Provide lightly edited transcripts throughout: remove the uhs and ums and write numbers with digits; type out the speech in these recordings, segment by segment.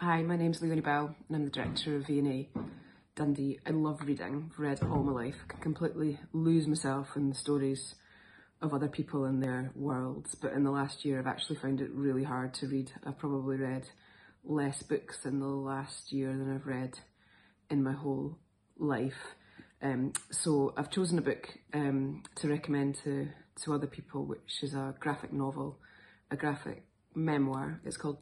Hi, my name's Leonie Bell and I'm the director of V&A Dundee. I love reading, I've read all my life. I can completely lose myself in the stories of other people and their worlds, but in the last year I've actually found it really hard to read. I've probably read less books in the last year than I've read in my whole life. So I've chosen a book to recommend to other people, which is a graphic novel, a graphic memoir. It's called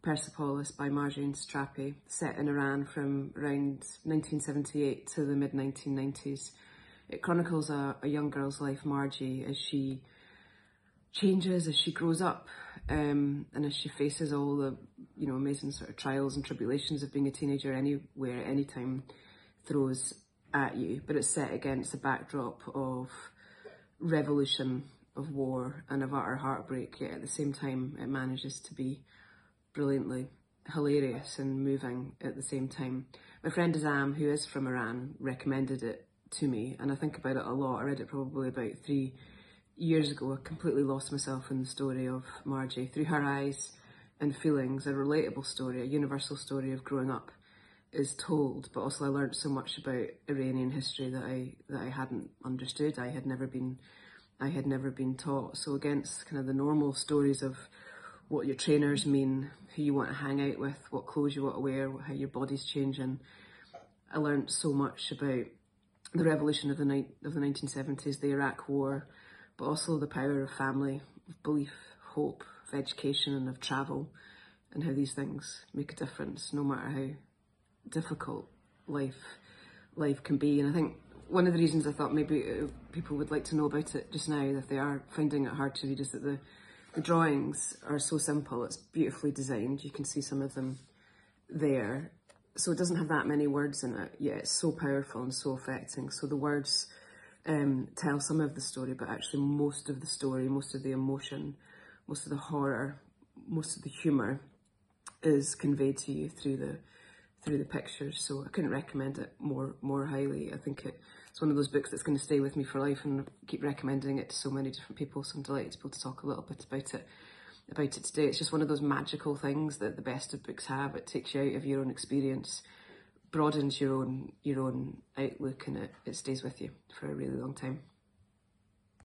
Persepolis by Marjane Satrapi, set in Iran from around 1978 to the mid-1990s. It chronicles a young girl's life, Marjane, as she changes, as she grows up, and as she faces all the amazing sort of trials and tribulations of being a teenager anywhere, at any time throws at you. But it's set against a backdrop of revolution, of war, and of utter heartbreak, yet at the same time it manages to be brilliantly hilarious and moving at the same time. My friend Azam, who is from Iran, recommended it to me, and I think about it a lot. I read it probably about 3 years ago. I completely lost myself in the story of Marjane through her eyes and feelings. A relatable story, a universal story of growing up is told, but also I learned so much about Iranian history that I hadn't understood. I had never been taught. So against kind of the normal stories of what your trainers mean, who you want to hang out with, what clothes you want to wear, how your body's changing, I learned so much about the revolution of the 1970s, the Iraq War, but also the power of family, of belief, hope, of education and of travel, and how these things make a difference no matter how difficult life can be. And I think one of the reasons I thought maybe people would like to know about it just now, if they are finding it hard to read, is that the drawings are so simple. It's beautifully designed. You can see some of them there. So it doesn't have that many words in it, yet it's so powerful and so affecting. So the words tell some of the story, but actually most of the story, most of the emotion, most of the horror, most of the humour is conveyed to you through the pictures. So I couldn't recommend it more highly. I think it's one of those books that's going to stay with me for life, and I keep recommending it to so many different people. So I'm delighted to be able to talk a little bit about it today. It's just one of those magical things that the best of books have. It takes you out of your own experience, broadens your own outlook, and it stays with you for a really long time.